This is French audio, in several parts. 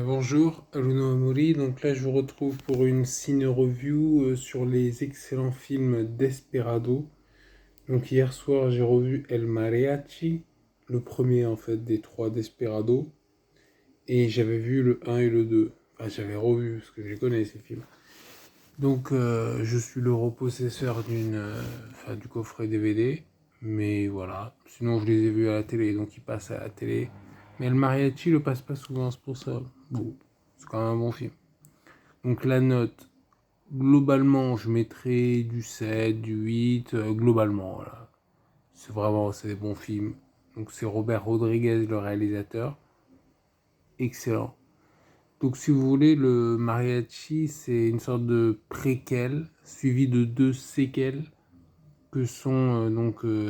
Bonjour, Aruno Amori. Donc là, je vous retrouve pour une ciné review sur les excellents films Desperado. Donc hier soir, j'ai revu El Mariachi, le premier en fait des trois Desperado, et j'avais vu le un et le 2. Enfin, j'avais revu parce que je les connais ces films. Donc je suis le repossesseur du coffret DVD, mais voilà. Sinon, je les ai vus à la télé, donc ils passent à la télé. Mais le mariachi le passe pas souvent, c'est pour ça. Bon, c'est quand même un bon film. Donc la note, globalement, je mettrais du 7, du 8, globalement, voilà. C'est des bons films. Donc c'est Robert Rodriguez, le réalisateur. Excellent. Donc si vous voulez, le mariachi, c'est une sorte de préquel, suivi de deux séquelles, que sont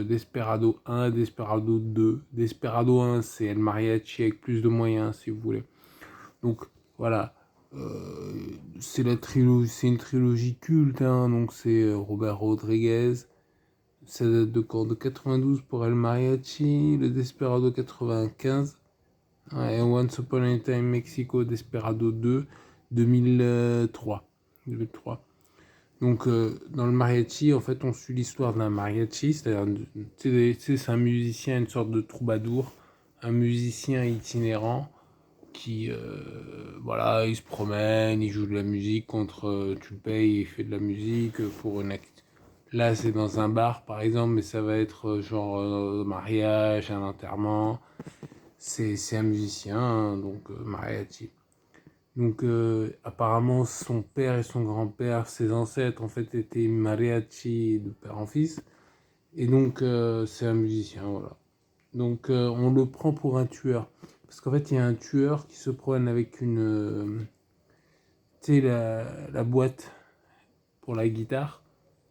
Desperado 1 et Desperado 2. Desperado 1, c'est El Mariachi avec plus de moyens, si vous voulez. Donc voilà, c'est une trilogie culte, hein, donc c'est Robert Rodriguez. Ça date de quand? De 92 pour El Mariachi, le Desperado 95. Ouais, et Once Upon a Time Mexico Desperado 2, 2003. 2003. Donc, dans le mariachi, en fait, on suit l'histoire d'un mariachi, c'est-à-dire, c'est un musicien, une sorte de troubadour, un musicien itinérant qui, voilà, il se promène, il joue de la musique contre, tu le payes, il fait de la musique pour une acte. Là, c'est dans un bar, par exemple, mais ça va être genre mariage, un enterrement. C'est un musicien, hein, donc mariachi. Donc apparemment son père et son grand-père, ses ancêtres en fait étaient mariachi de père en fils. Et donc c'est un musicien, voilà. Donc on le prend pour un tueur. Parce qu'en fait il y a un tueur qui se promène avec tu sais, la boîte pour la guitare,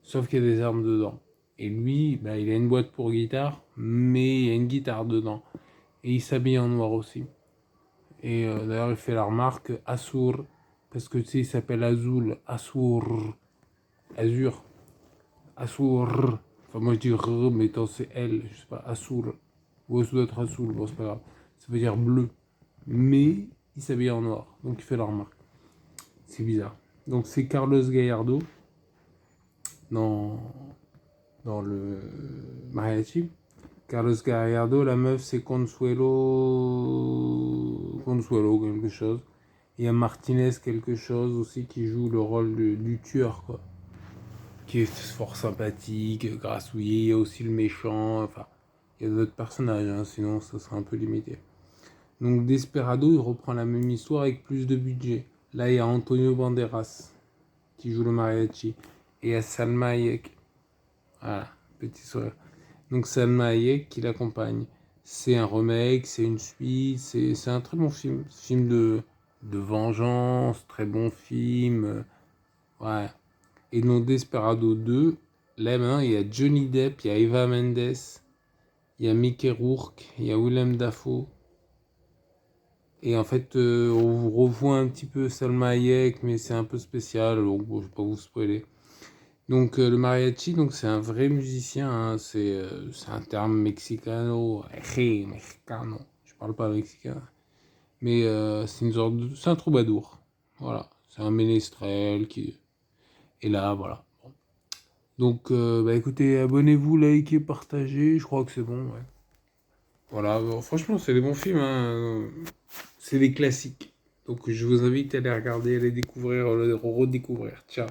sauf qu'il y a des armes dedans. Et lui, bah, il a une boîte pour guitare, mais il y a une guitare dedans. Et il s'habille en noir aussi. Et d'ailleurs, il fait la remarque Assur, parce que tu sais, il s'appelle Azul, Assur, Azur, Assur. Enfin, moi je dis R, mais tant c'est L, je sais pas, Assur. Ou ça doit être Assoul, bon, c'est pas grave. Ça veut dire bleu. Mais il s'habille en noir, donc il fait la remarque. C'est bizarre. Donc c'est Carlos Gallardo dans, dans le mariachi. Carlos Gallardo, la meuf c'est Consuelo quelque chose. Il y a Martinez quelque chose aussi qui joue le rôle du tueur, quoi. Qui est fort sympathique, grassouillet. Il y a aussi le méchant. Enfin, il y a d'autres personnages, hein, sinon ça serait un peu limité. Donc Desperado, il reprend la même histoire avec plus de budget. Là, il y a Antonio Banderas qui joue le mariachi. Et il y a Salma Hayek. Voilà, petit sourire. Donc Salma Hayek qui l'accompagne. C'est un remake, c'est une suite, c'est un très bon film. Film de vengeance, très bon film. Ouais. Et dans Desperado 2, là maintenant il y a Johnny Depp, il y a Eva Mendes, il y a Mickey Rourke, il y a Willem Dafoe. Et en fait, on revoit un petit peu Salma Hayek, mais c'est un peu spécial, donc bon, je vais pas vous spoiler. Donc le mariachi, donc c'est un vrai musicien, hein, c'est un terme mexicano, hey, mexicano. Je parle pas mexicain, mais c'est un troubadour. Voilà, c'est un ménestrel qui est là, voilà. Donc bah écoutez, abonnez-vous, likez, partagez, je crois que c'est bon, ouais. Voilà, bon, franchement c'est des bons films, hein. C'est des classiques. Donc je vous invite à les regarder, à les découvrir, à les redécouvrir. Ciao.